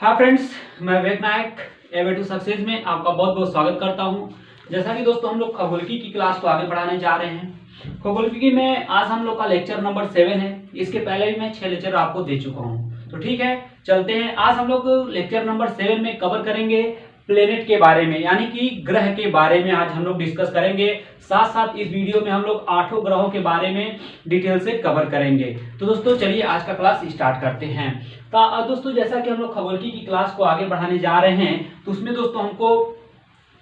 हाँ फ्रेंड्स, मैं विवेक नायक ए to success में आपका बहुत बहुत स्वागत करता हूँ। जैसा कि दोस्तों हम लोग खगोलिकी की क्लास को आगे बढ़ाने जा रहे हैं। खगोलिकी में आज हम लोग का लेक्चर नंबर 7 है। इसके पहले भी मैं 6 लेक्चर आपको दे चुका हूँ, तो ठीक है चलते हैं। आज हम लोग लेक्चर नंबर 7 में कवर करेंगे प्लेनेट के बारे में, यानी कि ग्रह के बारे में आज हम लोग डिस्कस करेंगे। साथ साथ इस वीडियो में हम लोग 8 ग्रहों के बारे में डिटेल से कवर करेंगे। तो दोस्तों चलिए आज का क्लास स्टार्ट करते हैं। तो दोस्तों जैसा कि हम लोग खगोलिकी की क्लास को आगे बढ़ाने जा रहे हैं, तो उसमें दोस्तों हमको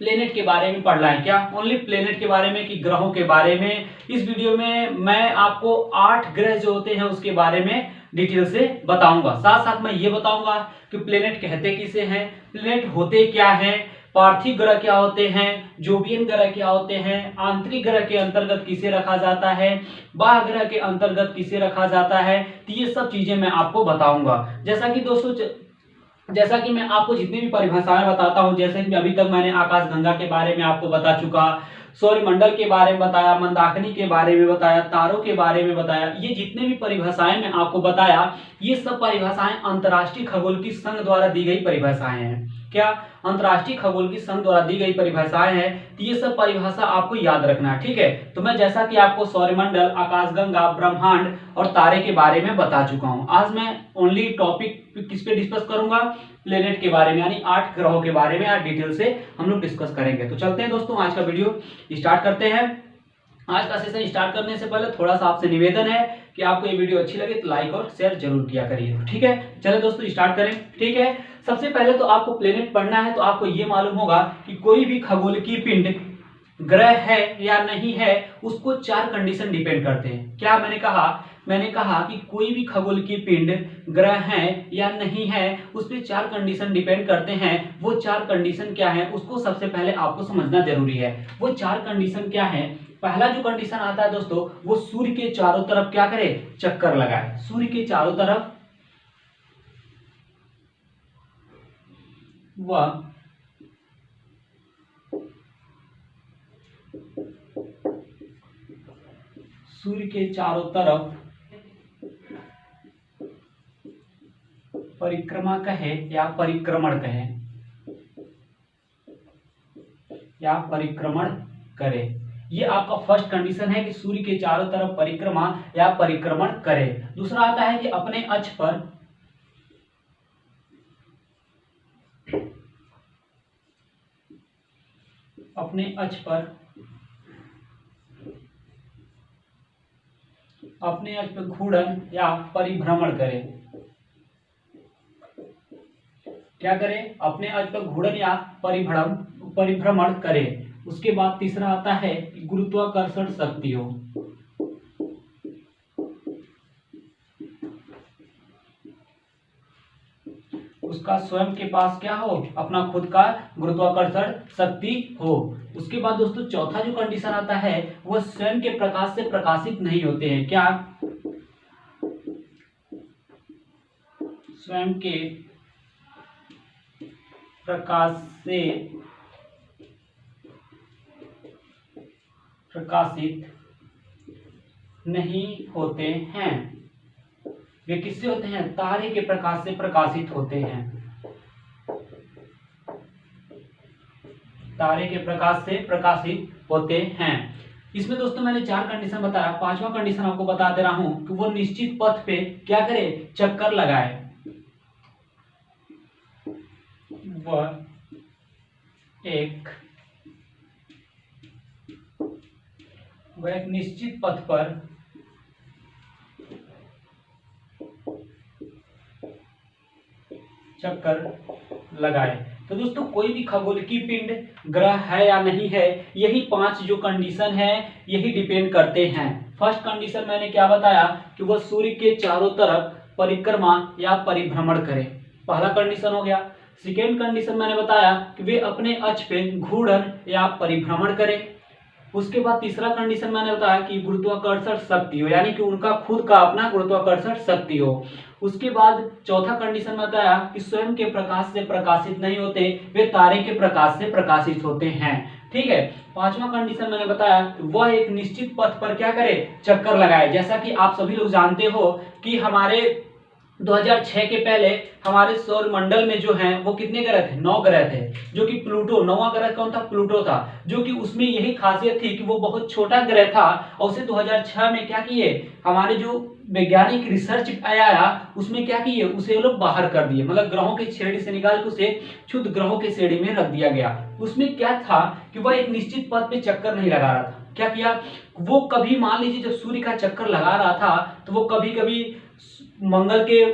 प्लेनेट के बारे में पढ़ना है। क्या ओनली प्लेनेट के बारे में कि ग्रहों के बारे में? इस वीडियो में मैं आपको 8 ग्रह जो होते हैं उसके बारे में डिटेल से बताऊंगा। साथ साथ मैं ये बताऊंगा कि प्लेनेट कहते किसे हैं, प्लेनेट होते क्या हैं, पार्थिव ग्रह क्या होते हैं, जोवियन ग्रह क्या होते हैं, आंतरिक ग्रह के अंतर्गत किसे रखा जाता है, बाह्य ग्रह के अंतर्गत किसे रखा जाता है। तो ये सब चीजें मैं आपको बताऊंगा। जैसा कि मैं आपको जितनी भी परिभाषाएं बताता हूं, जैसे कि अभी तक मैंने आकाशगंगा के बारे में आपको बता चुका, सौरमंडल के बारे में बताया, मंदाकिनी के बारे में बताया, तारों के बारे में बताया। ये जितने भी परिभाषाएं मैं आपको बताया, ये सब परिभाषाएं अंतर्राष्ट्रीय खगोलिकी संघ द्वारा दी गई परिभाषाएं हैं। क्या अंतर्राष्ट्रीय खगोलिकी संघ द्वारा दी गई परिभाषाएं हैं, तो ये सब परिभाषा आपको याद रखना है, ठीक है। तो मैं जैसा कि आपको सौरमंडल, आकाशगंगा, ब्रह्मांड और तारे के बारे में बता चुका हूं। आज मैं ओनली टॉपिक किस पे डिस्कस करूंगा? प्लेनेट के बारे में, यानी 8 ग्रहों के बारे में आज डिटेल से हम लोग डिस्कस करेंगे। तो चलते हैं दोस्तों, आज का वीडियो स्टार्ट करते हैं। आज का सेशन स्टार्ट करने से पहले थोड़ा सा आपसे निवेदन है कि आपको ये वीडियो अच्छी लगे तो लाइक और शेयर जरूर किया करिए, ठीक है। चलिए दोस्तों स्टार्ट करें, ठीक है। सबसे पहले तो आपको प्लेनेट पढ़ना है, तो आपको ये मालूम होगा कि कोई भी खगोलिकी पिंड ग्रह है या नहीं है, उसको 4 कंडीशन डिपेंड करते हैं। क्या मैंने कहा कि कोई भी खगोलिकी पिंड ग्रह है या नहीं है, उस पर 4 कंडीशन डिपेंड करते हैं। वो 4 कंडीशन क्या है, उसको सबसे पहले आपको समझना जरूरी है। वो 4 कंडीशन क्या है? पहला जो कंडीशन आता है दोस्तों, वो सूर्य के चारों तरफ क्या करे? चक्कर लगाए। सूर्य के चारों तरफ वह सूर्य के चारों तरफ परिक्रमा कहे या परिक्रमण कहे या परिक्रमण करे। ये आपका फर्स्ट कंडीशन है कि सूर्य के चारों तरफ परिक्रमा या परिक्रमण करे। दूसरा आता है कि अपने अक्ष पर घूर्णन या परिभ्रमण करे। क्या करे? अपने अक्ष पर घूर्णन या परिभ्रमण करे। उसके बाद तीसरा आता है कि गुरुत्वाकर्षण शक्ति हो। उसका स्वयं के पास क्या हो? अपना खुद का गुरुत्वाकर्षण शक्ति हो। उसके बाद दोस्तों चौथा जो कंडीशन आता है, वह स्वयं के प्रकाश से प्रकाशित नहीं होते हैं। क्या? स्वयं के प्रकाश से प्रकाशित नहीं होते हैं। वे किससे होते हैं? तारे के प्रकाश से प्रकाशित होते हैं। तारे के प्रकाश से प्रकाशित होते हैं। इसमें दोस्तों मैंने 4 कंडीशन बताया। 5वां कंडीशन आपको बता दे रहा हूं कि वो निश्चित पथ पे क्या करे? चक्कर लगाए। वह एक निश्चित पथ पर चक्कर लगाए। तो दोस्तों कोई भी खगोलिकी पिंड ग्रह है या नहीं है, यही 5 जो कंडीशन है यही डिपेंड करते हैं। फर्स्ट कंडीशन मैंने क्या बताया कि वह सूर्य के चारों तरफ परिक्रमा या परिभ्रमण करे, पहला कंडीशन हो गया। सेकेंड कंडीशन मैंने बताया कि वे अपने अक्ष पे घूर्णन या परिभ्रमण करे। उसके बाद तीसरा कंडीशन मैंने बताया कि गुरुत्वाकर्षण शक्ति हो, यानी कि उनका खुद का अपना गुरुत्वाकर्षण शक्ति हो। उसके बाद चौथा कंडीशन में बताया कि स्वयं के प्रकाश से प्रकाशित नहीं होते, वे तारे के प्रकाश से प्रकाशित होते हैं। ठीक है। 5वां कंडीशन मैंने बताया वह एक निश्चित पथ पर क्या करे? चक्कर लगाए। जैसा कि आप सभी लोग जानते हो कि हमारे 2006 के पहले हमारे सौर मंडल में जो है वो कितने ग्रह थे? 9 ग्रह थे, जो कि प्लूटो, 9वां ग्रह कौन था? प्लूटो था, जो कि उसमें यही खासियत थी कि वो बहुत छोटा ग्रह था। और उसे 2006 में क्या किए हमारे जो वैज्ञानिक रिसर्च आया उसमें क्या किए, उसे वो लोग बाहर कर दिए, मतलब ग्रहों की श्रेणी से निकाल के उसे क्षुद्र ग्रहों की श्रेणी में रख दिया गया। उसमें क्या था कि वह एक निश्चित पथ पे चक्कर नहीं लगा रहा था। क्या किया वो, कभी मान लीजिए जब सूर्य का चक्कर लगा रहा था तो वो कभी कभी मंगल के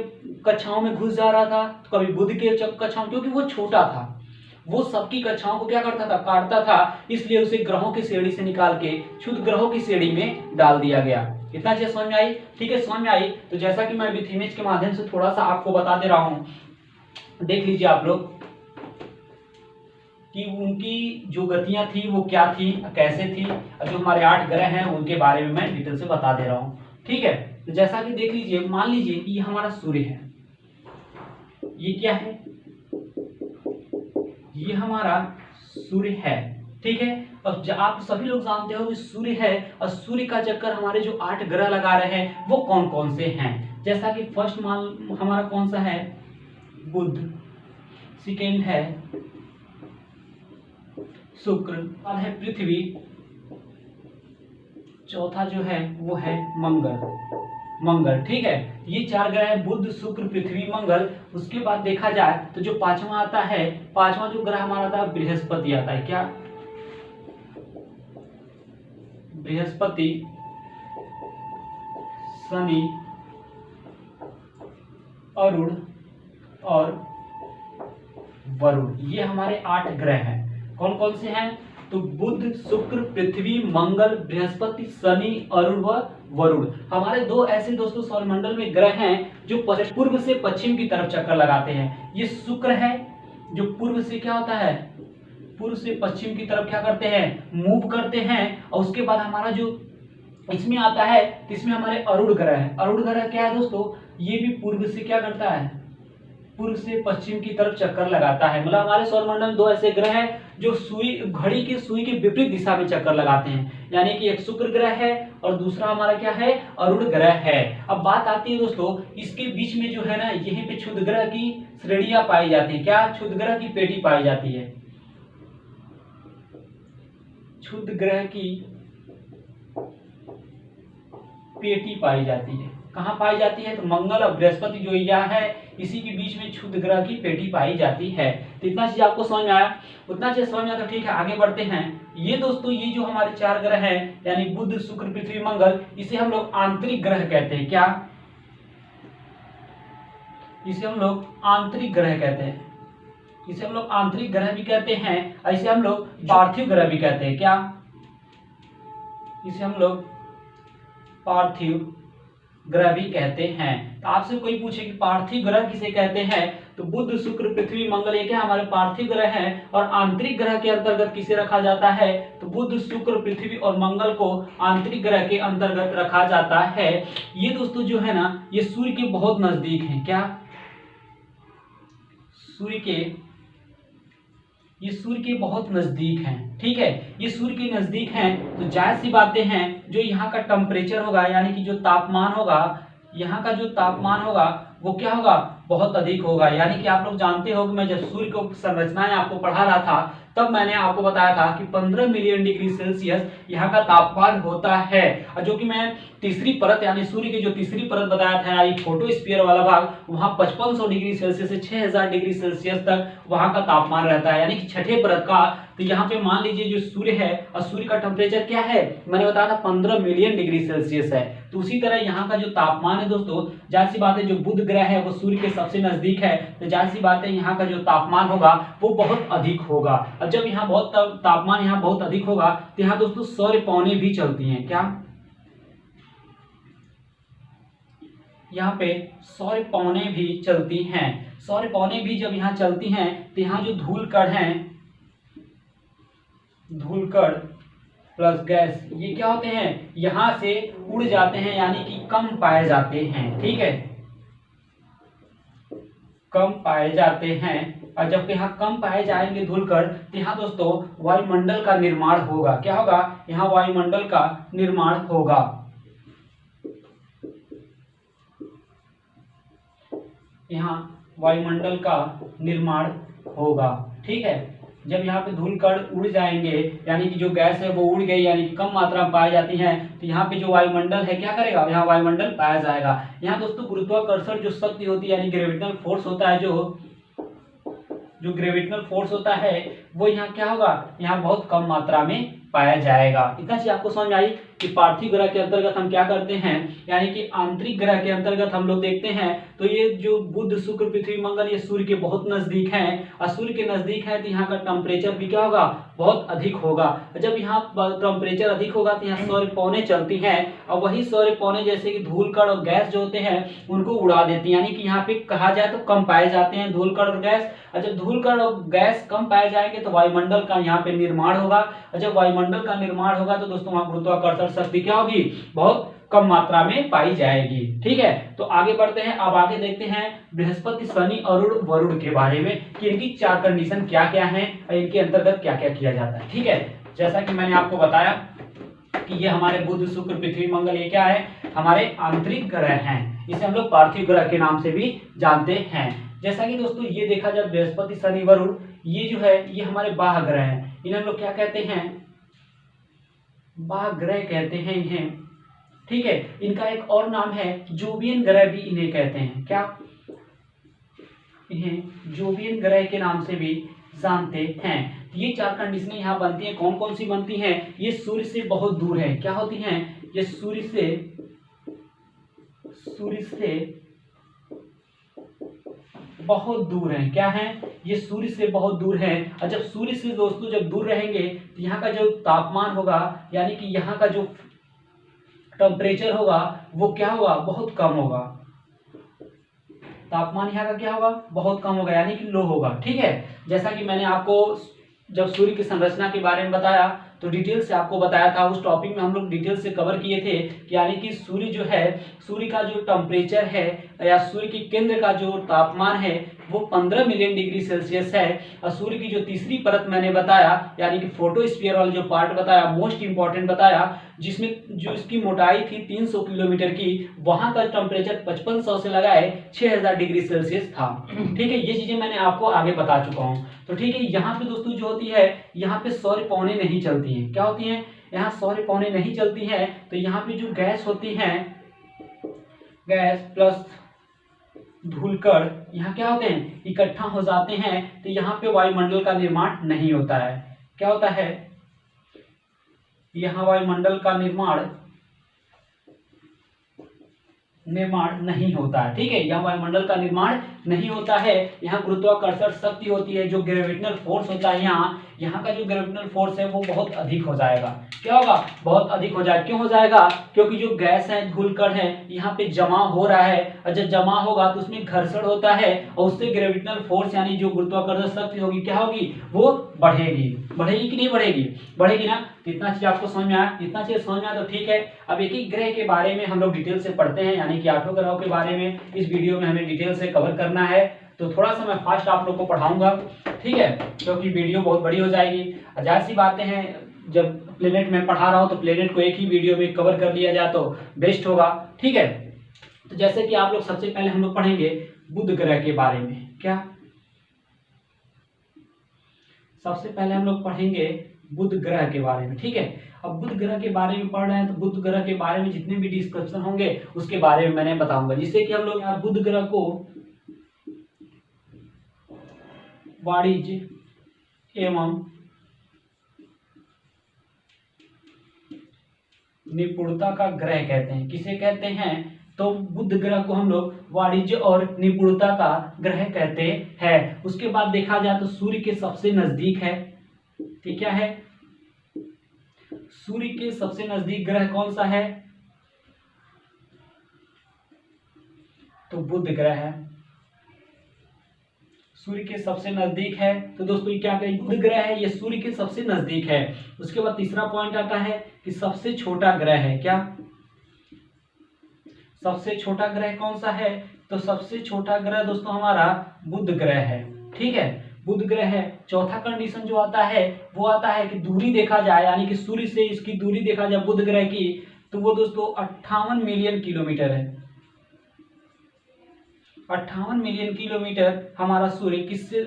कक्षाओं में घुस जा रहा था, तो कभी बुध के कक्षाओं, क्योंकि वो छोटा था, वो सबकी कक्षाओं को क्या करता था? काटता था। इसलिए उसे ग्रहों की श्रेणी से निकाल के क्षुद्र ग्रहों की श्रेणी में डाल दिया गया। इतना चीज समझ में आई? ठीक है, समझ में आई। तो जैसा कि मैं विथ इमेज के माध्यम से थोड़ा सा आपको बता दे रहा हूं, देख लीजिए आप लोग कि उनकी जो गतियां थी वो क्या थी, कैसे थी, और जो हमारे 8 ग्रह हैं उनके बारे में मैं डिटेल से बता दे रहा हूं। ठीक है, तो जैसा कि देख लीजिए, मान लीजिए कि ये हमारा सूर्य है, ये क्या है? ये हमारा सूर्य है। ठीक है, और आप सभी लोग जानते हो कि सूर्य है, और सूर्य का चक्कर हमारे जो 8 ग्रह लगा रहे हैं वो कौन कौन से हैं? जैसा कि फर्स्ट मान हमारा कौन सा है? बुध, सेकेंड है शुक्र, बाद है पृथ्वी, चौथा जो है वो है मंगल। ठीक है, ये 4 ग्रह है, बुध, शुक्र, पृथ्वी, मंगल। उसके बाद देखा जाए तो जो पांचवा आता है, पांचवा जो ग्रह हमारा आता है बृहस्पति आता है। क्या? बृहस्पति, शनि, अरुण और वरुण, ये हमारे 8 ग्रह हैं। कौन कौन से हैं? तो बुध, शुक्र, पृथ्वी, मंगल, बृहस्पति, शनि, अरुण व वरुण। हमारे 2 ऐसे दोस्तों सौरमंडल में ग्रह हैं जो पूर्व से पश्चिम की तरफ चक्कर लगाते हैं। ये शुक्र है जो पूर्व से क्या होता है, पूर्व से पश्चिम की तरफ क्या करते हैं? मूव करते हैं। और उसके बाद हमारा जो इसमें आता है, तो इसमें हमारे अरुण ग्रह है। अरुण ग्रह क्या है दोस्तों? ये भी पूर्व से क्या करता है? पूर्व से पश्चिम की तरफ चक्कर लगाता है। मतलब हमारे सौरमंडल में 2 ऐसे ग्रह हैं जो घड़ी की सुई के विपरीत दिशा में चक्कर लगाते हैं। यानी कि एक शुक्र ग्रह है और दूसरा हमारा क्या है? अरुण ग्रह है। अब बात आती है दोस्तों, इसके बीच में जो है ना, यहीं पे क्षुद्र ग्रह की श्रेणियां पाई जाती है। क्या? क्षुद्र ग्रह की पेटी पाई जाती है। क्षुद्र ग्रह की पेटी पाई जाती है। कहाँ पाई जाती है? तो मंगल और बृहस्पति जो यहाँ है, इसी के बीच में क्षुद्र ग्रह की पेटी पाई जाती है। तो इतना चीज आपको समझ में आया? उतना चीज समझ में आया तो ठीक है, आगे बढ़ते हैं। ये दोस्तों, ये जो हमारे 4 ग्रह हैं, यानी बुध, शुक्र, पृथ्वी, मंगल, इसे हम लोग आंतरिक ग्रह कहते हैं। क्या? इसे हम लोग आंतरिक ग्रह कहते हैं। इसे हम लोग आंतरिक ग्रह भी कहते हैं, ऐसे हम लोग पार्थिव ग्रह भी कहते हैं। क्या? इसे हम लोग पार्थिव ग्रह भी कहते हैं। तो आपसे कोई पूछे कि पार्थिव ग्रह किसे कहते हैं, तो बुध, शुक्र, पृथ्वी, मंगल, ये क्या हमारे पार्थिव ग्रह हैं। और आंतरिक ग्रह के अंतर्गत किसे रखा जाता है? तो बुध, शुक्र, पृथ्वी और मंगल को आंतरिक ग्रह के अंतर्गत रखा जाता है। ये दोस्तों जो है ना, ये सूर्य के बहुत नजदीक हैं। क्या? ये सूर्य के बहुत नजदीक हैं। ठीक है, ये सूर्य के नजदीक हैं, तो जायज सी बातें हैं, जो यहाँ का टेम्परेचर होगा, यानी कि जो तापमान होगा, यहाँ का जो तापमान होगा वो क्या होगा? बहुत अधिक होगा। यानी कि आप लोग जानते हो कि मैं जब सूर्य को संरचनाएं आपको पढ़ा रहा था, तब मैंने आपको बताया था कि 15 मिलियन डिग्री सेल्सियस यहाँ का तापमान होता है। और जो कि मैं तीसरी परत, यानी सूर्य की जो तीसरी परत बताया था, यानी फोटोस्फीयर वाला भाग, वहां 5500 डिग्री सेल्सियस से 6000 डिग्री सेल्सियस तक वहां का तापमान रहता है, यानी कि छठे परत का। तो यहाँ पे मान लीजिए जो सूर्य है, और सूर्य का टेम्परेचर क्या है, मैंने बताया था 15 मिलियन डिग्री सेल्सियस है। तो उसी तरह यहाँ का जो तापमान है दोस्तों, जाहिर सी बात है जो बुध ग्रह है वो सूर्य के सबसे नजदीक है, तो जाहिर सी बात है यहाँ का जो तापमान होगा वो बहुत अधिक होगा। अब जब यहाँ बहुत तापमान यहाँ बहुत अधिक होगा, तो यहाँ दोस्तों सौर पौने भी चलती हैं। क्या? यहाँ पे सौर पौने भी चलती हैं। सौर पौने भी जब यहाँ चलती हैं, तो यहाँ जो धूलकण हैं, धूलकण प्लस गैस, ये क्या होते हैं? यहां से उड़ जाते हैं, यानी कि कम पाए जाते हैं। ठीक है, कम पाए जाते हैं। और जब यहाँ कम पाए जाएंगे धूलकण, तो यहाँ दोस्तों वायुमंडल का निर्माण होगा। क्या होगा? यहाँ वायुमंडल का निर्माण होगा। यहाँ वायुमंडल का निर्माण होगा। ठीक है, जब यहाँ पे धूल कण उड़ जाएंगे यानी कि जो गैस है वो उड़ गई यानी कि कम मात्रा में पाई जाती है, तो यहाँ पे जो वायुमंडल है क्या करेगा, यहाँ वायुमंडल पाया जाएगा। यहाँ दोस्तों गुरुत्वाकर्षण जो शक्ति होती है यानी ग्रेविटेशनल फोर्स होता है, जो ग्रेविटेशनल फोर्स होता है वो यहाँ क्या होगा, यहाँ बहुत कम मात्रा में पाया जाएगा। इतना चीज आपको समझ में आई कि पार्थिव ग्रह के अंतर्गत हम क्या करते हैं, यानी कि आंतरिक ग्रह के अंतर्गत हम लोग देखते हैं तो ये जो बुध शुक्र पृथ्वी मंगल ये सूर्य के बहुत नजदीक हैं, और सूर्य के नजदीक है तो यहाँ का टेम्परेचर भी क्या होगा, बहुत अधिक होगा। जब यहाँ टेम्परेचर अधिक होगा तो यहाँ सौर पौने चलती हैं, और वही सौर पौने जैसे कि धूल कण और गैस जो होते हैं उनको उड़ा देती हैं, यानी कि यहाँ पे कहा जाए तो कम पाए जाते हैं धूल कण और गैस। और जब धूल कण और गैस कम पाए जाएंगे तो वायुमंडल का यहाँ पे निर्माण होगा, और जब वायुमंडल का निर्माण होगा तो दोस्तों वहां गुरुत्वाकर्षण शक्ति क्या होगी, बहुत कम मात्रा में पाई जाएगी। ठीक है, तो आगे बढ़ते हैं। अब आगे देखते हैं बृहस्पति, शनि, अरुण, वरुण के बारे में कि इनकी 4 कंडीशन क्या क्या हैं और इनके अंतर्गत क्या क्या किया जाता है। ठीक है, जैसा कि मैंने आपको बताया कि ये हमारे बुध शुक्र पृथ्वी मंगल ये क्या है, हमारे आंतरिक ग्रह हैं, इसे हम लोग पार्थिव ग्रह के नाम से भी जानते हैं। जैसा कि दोस्तों ये देखा जाए बृहस्पति, शनि, वरुण ये जो है ये हमारे बाह्य ग्रह हैं, इन्हें हम लोग क्या कहते हैं, बाह्य ग्रह कहते हैं इन्हें। ठीक है, इनका एक और नाम है जोवियन ग्रह भी इन्हें कहते हैं, क्या, इन्हें जोवियन ग्रह के नाम से भी जानते हैं। ये 4 कंडीशनें यहाँ बनती हैं, कौन कौन सी बनती हैं, ये सूर्य से बहुत दूर है, क्या होती हैं, ये सूर्य से बहुत दूर है, क्या है, ये सूर्य से बहुत दूर है। और जब सूर्य से दोस्तों जब दूर रहेंगे तो यहाँ का जो तापमान होगा यानी कि यहाँ का जो टेम्परेचर होगा वो क्या होगा, बहुत कम होगा, तापमान यहाँ का क्या होगा, बहुत कम होगा यानी कि लो होगा। ठीक है, जैसा कि मैंने आपको जब सूर्य की संरचना के बारे में बताया तो डिटेल से आपको बताया था, उस टॉपिक में हम लोग डिटेल से कवर किए थे कि यानी कि सूर्य जो है, सूर्य का जो टेम्परेचर है या सूर्य के केंद्र का जो तापमान है वो 15 मिलियन डिग्री सेल्सियस है। और सूर्य की जो तीसरी परत मैंने बताया यानी कि फोटोस्फीयर वाला जो पार्ट बताया, मोस्ट इंपॉर्टेंट बताया, जिसमें जो इसकी मोटाई थी 300 किलोमीटर की, वहां का टेम्परेचर 5500 से लगाए 6000 डिग्री सेल्सियस था। ठीक है, ये चीजें मैंने आपको आगे बता चुका हूँ। तो ठीक है, यहाँ पे दोस्तों जो होती है, यहाँ पे सौर पौने नहीं चलती हैं, क्या होती हैं, यहाँ सौर पौने नहीं चलती हैं, तो यहाँ पे जो गैस होती हैं, गैस प्लस धूलकण यहाँ क्या होते हैं, इकट्ठा हो जाते हैं, तो यहाँ पे वायुमंडल का निर्माण नहीं होता है। क्या होता है, यहाँ वायुमंडल का निर्माण नहीं होता है। ठीक है, यहाँ वायुमंडल का निर्माण नहीं होता है, यहाँ गुरुत्वाकर्षण शक्ति होती है, जो ग्रेविटेशनल फोर्स होता है यहाँ का जो ग्रेविटेशनल फोर्स है वो बहुत अधिक हो जाएगा। क्या होगा, बहुत अधिक हो जाएगा। क्यों हो जाएगा, क्योंकि जो गैस है, धूलकण है, यहाँ पे जमा हो रहा है, और जब जमा होगा तो उसमें घर्षण होता है और उससे ग्रेविटेशनल फोर्स यानी जो गुरुत्वाकर्षण शक्ति होगी क्या होगी, वो बढ़ेगी कि नहीं बढ़ेगी, बढ़ेगी ना। इतना चीज आपको समझ में आया, इतना चीज समझ में आया तो ठीक है। अब एक एक ग्रह के बारे में हम लोग डिटेल से पढ़ते हैं, यानी कि 8 ग्रहों के बारे में इस वीडियो में हमें डिटेल से कवर करना है, तो थोड़ा सा मैं फास्ट आप लोग को पढ़ाऊंगा। ठीक है, क्योंकि वीडियो बहुत बड़ी हो जाएगी। जाहिर सी बातें हैं, जब प्लेनेट में पढ़ा रहा हूँ तो प्लेनेट को एक ही वीडियो में कवर कर लिया जाए तो बेस्ट होगा। ठीक है, तो जैसे कि आप लोग सबसे पहले हम लोग पढ़ेंगे बुध ग्रह के बारे में। क्या, सबसे पहले हम लोग पढ़ेंगे बुध ग्रह के बारे में। ठीक है, अब बुध ग्रह के बारे में पढ़ रहे हैं तो बुध ग्रह के बारे में जितने भी डिस्कशन होंगे उसके बारे में मैंने बताऊंगा, जिससे कि हम लोग यहाँ बुध ग्रह को वाणिज्य एवं निपुणता का ग्रह कहते हैं। किसे कहते हैं, तो बुध ग्रह को हम लोग वाणिज्य और निपुणता का ग्रह कहते हैं। उसके बाद देखा जाए तो सूर्य के सबसे नजदीक है। ठीक है, सूर्य के सबसे नजदीक ग्रह कौन सा है, तो बुध ग्रह है, सूर्य के सबसे नजदीक है। तो दोस्तों ये क्या कहें, बुध ग्रह है, ये सूर्य के सबसे नजदीक है। उसके बाद तीसरा पॉइंट आता है कि सबसे छोटा ग्रह है। क्या, सबसे छोटा ग्रह कौन सा है, तो सबसे छोटा ग्रह दोस्तों हमारा बुध ग्रह है। ठीक है, बुध ग्रह है। चौथा कंडीशन जो आता है वो आता है कि दूरी देखा जाए, यानी कि सूर्य से इसकी दूरी देखा जाए बुध ग्रह की, तो वो दोस्तों 58 मिलियन किलोमीटर है। 58 मिलियन किलोमीटर हमारा सूर्य किससे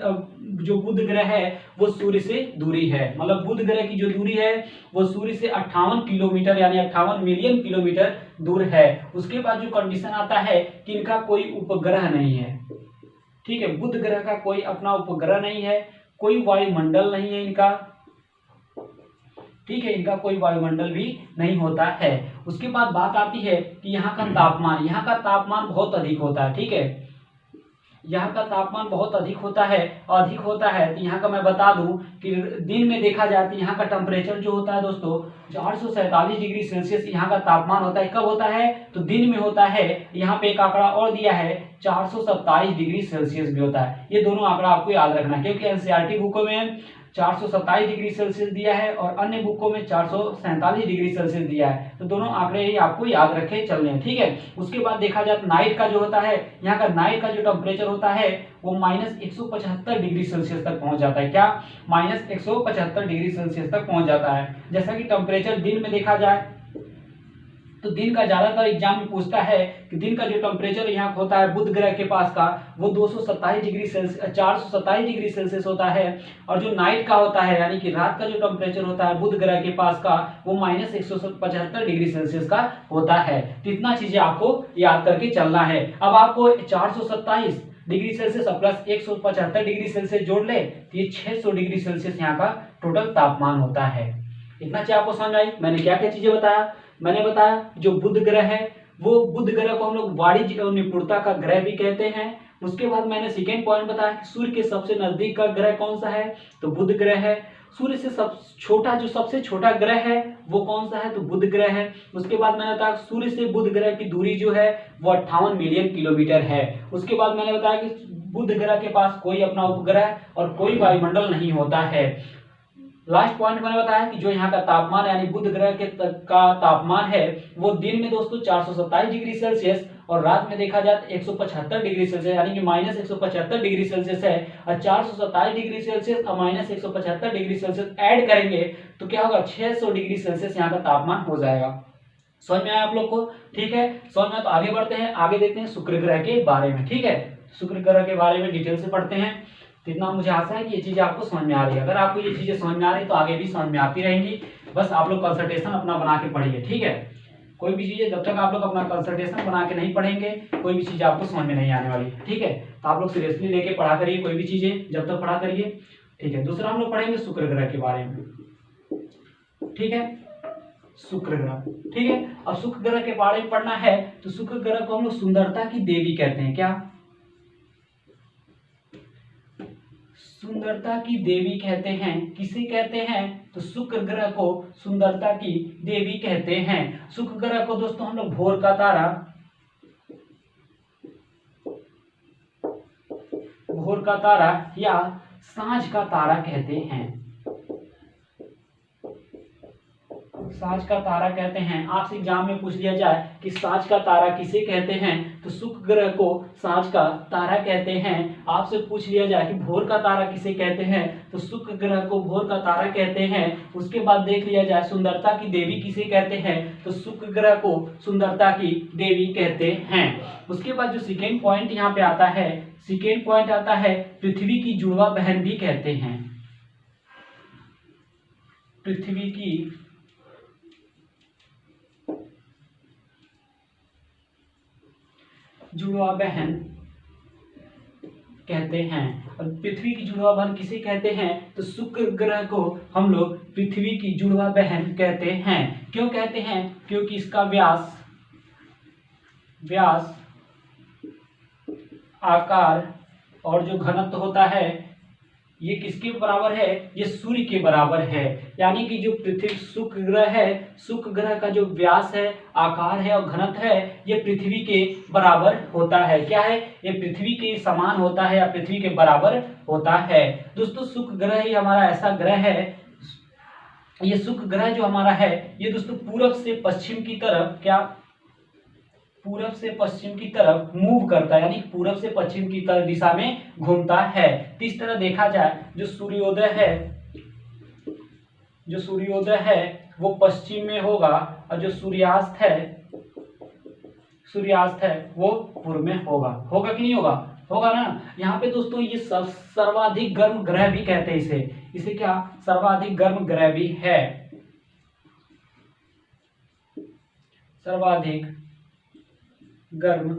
जो बुध ग्रह है वो सूर्य से दूरी है, मतलब बुध ग्रह की जो दूरी है वो सूर्य से 58 किलोमीटर यानी 58 मिलियन किलोमीटर दूर है। उसके बाद जो कंडीशन आता है कि इनका कोई उपग्रह नहीं है, ठीक है, बुध ग्रह का कोई अपना उपग्रह नहीं है, कोई वायुमंडल नहीं है इनका, ठीक है, इनका कोई वायुमंडल भी नहीं होता है। उसके बाद बात आती है कि यहाँ का तापमान, यहाँ का तापमान बहुत अधिक होता है, ठीक है, यहाँ का तापमान बहुत अधिक होता है, तो यहाँ का मैं बता दूं कि दिन में देखा जाए तो यहाँ का टेम्परेचर जो होता है दोस्तों 447 डिग्री सेल्सियस यहाँ का तापमान होता है। कब होता है? तो दिन में होता है। यहाँ पे एक आंकड़ा और दिया है 427 डिग्री सेल्सियस भी होता है। ये दोनों आंकड़ा आपको याद रखना है क्योंकि एनसीईआरटी बुकों में 427 डिग्री सेल्सियस दिया है और अन्य बुकों में 447 डिग्री सेल्सियस दिया है, तो दोनों आंकड़े ही आपको याद रखे चलने हैं, ठीक है। उसके बाद देखा जाए तो नाइट का जो होता है, यहाँ का नाइट का जो टेम्परेचर होता है वो -175 डिग्री सेल्सियस तक पहुंच जाता है। क्या? -175 डिग्री सेल्सियस तक पहुंच जाता है। जैसा कि टेम्परेचर दिन में देखा जाए तो दिन का ज्यादातर एग्जाम में पूछता है कि दिन का जो टेम्परेचर यहाँ होता है बुध ग्रह के पास का वो 427 डिग्री सेल्सियस होता है, और जो नाइट का होता है यानी कि रात का जो टेम्परेचर होता है बुध ग्रह के पास का वो -175 डिग्री सेल्सियस का होता है। तो इतना चीजें आपको याद करके चलना है। अब आपको 427 degree Celsius plus 175 degree Celsius जोड़ ले तो ये 600 डिग्री सेल्सियस यहाँ का टोटल तापमान होता है। इतना चीज आपको समझ आई? मैंने क्या क्या चीजें बताया? मैंने बताया जो बुध ग्रह है वो बुध ग्रह को हम लोग वाणिज्य और निपुणता का ग्रह भी कहते हैं। उसके बाद मैंने सेकेंड पॉइंट बताया कि सूर्य के सबसे नजदीक का ग्रह कौन सा है, तो बुध ग्रह है। सूर्य से सबसे छोटा ग्रह है वो कौन सा है, तो बुध ग्रह है। उसके बाद मैंने बताया सूर्य से बुध ग्रह की दूरी जो है वो 58 मिलियन किलोमीटर है। उसके बाद मैंने बताया कि बुध ग्रह के पास कोई अपना उपग्रह और कोई वायुमंडल नहीं होता है। लास्ट पॉइंट मैंने बताया कि जो यहाँ का तापमान यानी बुध ग्रह के का तापमान है वो दिन में दोस्तों 427 डिग्री सेल्सियस और रात में देखा जाए तो 175 डिग्री सेल्सियस यानी कि -175 डिग्री सेल्सियस है। और 427 डिग्री सेल्सियस और -175 डिग्री सेल्सियस ऐड करेंगे तो क्या होगा, 600 डिग्री सेल्सियस यहाँ का तापमान हो जाएगा। समझ में आया आप लोग को? ठीक है, समझ में। तो आगे बढ़ते हैं, आगे देखते हैं शुक्र ग्रह के बारे में। ठीक है, शुक्र ग्रह के बारे में डिटेल से पढ़ते हैं। तो इतना मुझे आशा है कि ये चीजें आपको समझ में आ रही है। अगर आपको ये चीजें समझ में आ रही है तो आगे भी समझ में आती रहेंगी। बस आप लोग कंसल्टेशन अपना बना के पढ़िए। ठीक है, कोई भी चीजें जब तक आप लोग अपना कंसल्टेशन बना के नहीं पढ़ेंगे कोई भी चीज आपको समझ में नहीं आने वाली। ठीक है, तो आप लोग सीरियसली लेके पढ़ा करिए, कोई भी चीजें जब तक पढ़ा करिए। ठीक है, दूसरा हम लोग पढ़ेंगे शुक्र ग्रह के बारे में। ठीक है, शुक्र ग्रह। ठीक है, अब शुक्र ग्रह के बारे में पढ़ना है तो शुक्र ग्रह को हम लोग सुंदरता की देवी कहते हैं। क्या? सुंदरता की देवी कहते हैं। किसे कहते हैं? तो शुक्र ग्रह को सुंदरता की देवी कहते हैं। शुक्र ग्रह को दोस्तों हम लोग भोर का तारा या सांझ का तारा कहते हैं। सांझ का तारा कहते हैं। आपसे एग्जाम में पूछ लिया जाए कि सांझ का तारा किसे कहते हैं तो शुक्र ग्रह को सांझ का तारा कहते हैं। आपसे पूछ लिया जाए कि भोर का तारा किसे कहते हैं तो शुक्र ग्रह को भोर का तारा कहते हैं। उसके बाद देख लिया जाए सुंदरता की देवी किसे कहते हैं तो शुक्र ग्रह को सुंदरता की देवी कहते हैं। उसके बाद जो सेकेंड पॉइंट यहाँ पे आता है, सेकेंड पॉइंट आता है पृथ्वी की जुड़वा बहन भी कहते हैं। पृथ्वी की जुड़वा बहन कहते हैं। और पृथ्वी की जुड़वा बहन किसे कहते हैं तो शुक्र ग्रह को हम लोग पृथ्वी की जुड़वा बहन कहते हैं। क्यों कहते हैं? क्योंकि इसका व्यास आकार और जो घनत्व होता है ये किसके बराबर है? ये सूर्य के बराबर है। यानी कि जो पृथ्वी शुक्र ग्रह है, शुक्र ग्रह का जो व्यास है, आकार है और घनत्व है ये पृथ्वी के बराबर होता है। क्या है? ये पृथ्वी के समान होता है या पृथ्वी के बराबर होता है। दोस्तों शुक्र ग्रह ही हमारा ऐसा ग्रह है, ये शुक्र ग्रह जो हमारा है ये दोस्तों पूरब से पश्चिम की तरफ पूरब से पश्चिम की तरफ मूव करता है, यानी पूरब से पश्चिम की तरफ दिशा में घूमता है। तो इस तरह देखा जाए जो सूर्योदय है वो पश्चिम में होगा और जो सूर्यास्त है सूर्यास्त है वो पूर्व में होगा। होगा कि नहीं होगा? होगा ना। यहाँ पे दोस्तों ये सर्वाधिक गर्म ग्रह भी कहते हैं इसे। इसे क्या? सर्वाधिक गर्म ग्रह भी है। सर्वाधिक गर्म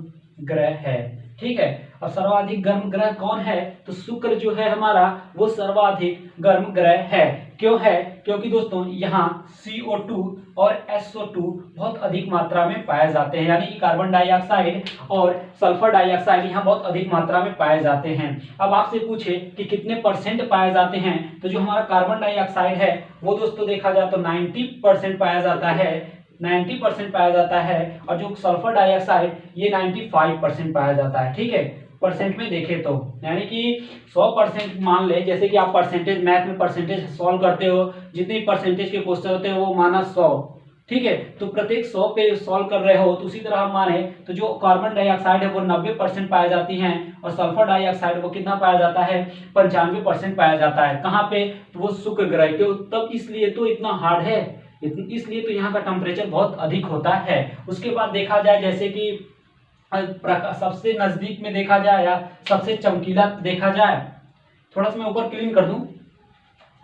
ग्रह है। ठीक है। अब सर्वाधिक गर्म ग्रह कौन है? तो शुक्र जो है हमारा वो सर्वाधिक गर्म ग्रह है। क्यों है? क्योंकि दोस्तों यहाँ CO2 और SO2 बहुत अधिक मात्रा में पाए जाते हैं, यानी कि कार्बन डाइऑक्साइड और सल्फर डाइऑक्साइड यहाँ बहुत अधिक मात्रा में पाए जाते हैं। अब आपसे पूछे कि कितने परसेंट पाए जाते हैं, तो जो हमारा कार्बन डाइऑक्साइड है वो दोस्तों देखा जाए तो 90% पाया जाता है, 90% पाया जाता है। और जो सल्फर डाइऑक्साइड ये 95% पाया जाता है। ठीक है, परसेंट में देखें तो, यानी कि 100% मान ले, जैसे कि आप परसेंटेज मैथ में परसेंटेज सॉल्व करते हो, जितने परसेंटेज के क्वेश्चन होते हैं वो माना 100। ठीक है, तो प्रत्येक 100 पे सॉल्व कर रहे हो, तो उसी तरह हम माने तो जो कार्बन डाइऑक्साइड है वो 90% पाया जाती हैं और सल्फर डाइऑक्साइड वो कितना पाया जाता है? 95% पाया जाता है। कहाँ पे? तो वो शुक्र ग्रह के, तब इसलिए तो इतना हार्ड है, इसलिए तो यहाँ का टेम्परेचर बहुत अधिक होता है। उसके बाद देखा जाए जैसे कि सबसे नजदीक में देखा जाए या सबसे चमकीला देखा जाए, थोड़ा सा मैं ऊपर क्लीन कर दूं,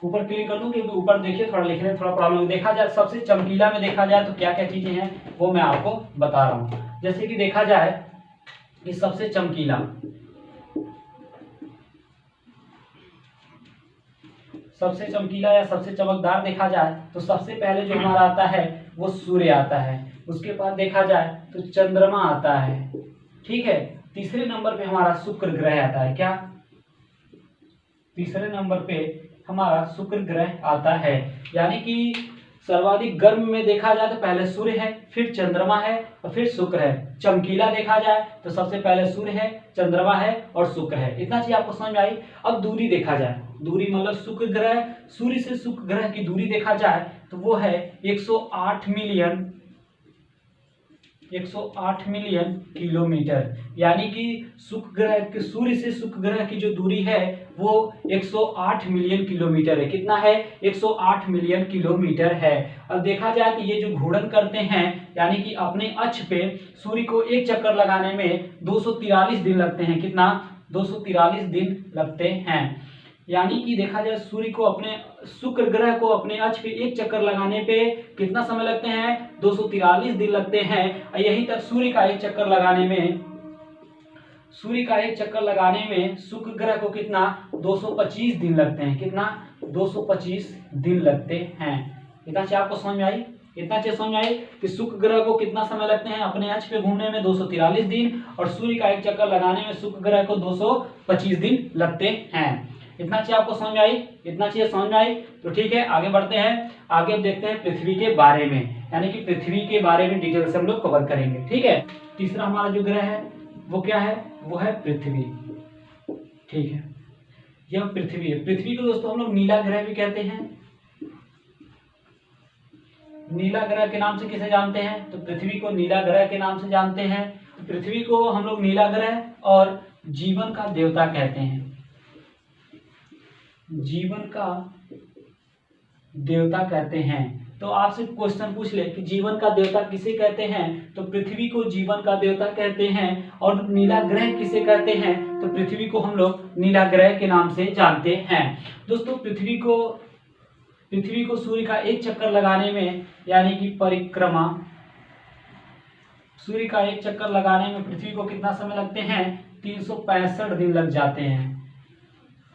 ऊपर क्लीन कर दूं क्योंकि ऊपर देखिए थोड़ा लिखने में थोड़ा प्रॉब्लम। देखा जाए सबसे चमकीला में देखा जाए तो क्या क्या चीजें हैं वो मैं आपको बता रहा हूं। जैसे कि देखा जाए कि सबसे चमकीला, सबसे चमकीला या सबसे चमकदार देखा जाए तो सबसे पहले जो हमारा आता है वो सूर्य आता है। उसके बाद देखा जाए तो चंद्रमा आता है। ठीक है, तीसरे नंबर पे हमारा शुक्र ग्रह आता है। क्या? तीसरे नंबर पे हमारा शुक्र ग्रह आता है। यानी कि सर्वाधिक गर्म में देखा जाए तो पहले सूर्य है, फिर चंद्रमा है और फिर शुक्र है। चमकीला देखा जाए तो सबसे पहले सूर्य है, चंद्रमा है और शुक्र है। इतना चीज आपको समझ में आई। अब दूरी देखा जाए, दूरी मतलब शुक्र ग्रह, सूर्य से शुक्र ग्रह की दूरी देखा जाए तो वो है 108 मिलियन किलोमीटर। यानी कि शुक्र ग्रह, सूर्य से शुक्र ग्रह की जो दूरी है वो 108 मिलियन किलोमीटर है। कितना है? 108 मिलियन किलोमीटर है। अब देखा जाए तो ये जो घूर्णन करते हैं, यानी कि अपने अक्ष पे सूर्य को एक चक्कर लगाने में 243 दिन लगते हैं। कितना? 243 दिन लगते हैं। यानी कि देखा जाए सूर्य को अपने, शुक्र ग्रह को अपने अक्ष पे एक चक्कर लगाने पे कितना समय लगते हैं? 243 दिन लगते हैं। और यहीं तक सूर्य का एक चक्कर लगाने में, सूर्य का एक चक्कर लगाने में शुक्र ग्रह को कितना? 225 दिन लगते हैं। कितना? 225 दिन लगते हैं। इतना चीज आपको समझ में आई? इतना चीज समझ में आई कि शुक्र ग्रह को कितना समय लगते हैं अपने अक्ष पे घूमने में? 243 दिन, और सूर्य का एक चक्कर लगाने में शुक्र ग्रह को 225 दिन लगते हैं। इतना चीज आपको समझ में आई? इतना चीज समझ में आई तो ठीक है, आगे बढ़ते हैं। आगे अब देखते हैं पृथ्वी के बारे में, यानी कि पृथ्वी के बारे में डिटेल से हम लोग कवर करेंगे। ठीक है, तीसरा हमारा जो ग्रह है वो क्या है? वो है पृथ्वी। ठीक है, यह पृथ्वी है। पृथ्वी को दोस्तों हम लोग नीला ग्रह भी कहते हैं। नीला ग्रह के नाम से किसे जानते हैं? तो पृथ्वी को नीला ग्रह के नाम से जानते हैं। तो पृथ्वी को हम लोग नीला ग्रह और जीवन का देवता कहते हैं। जीवन का देवता कहते हैं। तो आपसे क्वेश्चन पूछ ले कि जीवन का देवता किसे कहते हैं? तो पृथ्वी को जीवन का देवता कहते हैं। और नीला ग्रह किसे कहते हैं? तो पृथ्वी को हम लोग नीला ग्रह के नाम से जानते हैं। दोस्तों पृथ्वी को सूर्य का एक चक्कर लगाने में, यानी कि परिक्रमा, सूर्य का एक चक्कर लगाने में पृथ्वी को कितना समय लगते हैं? 365 दिन लग जाते हैं।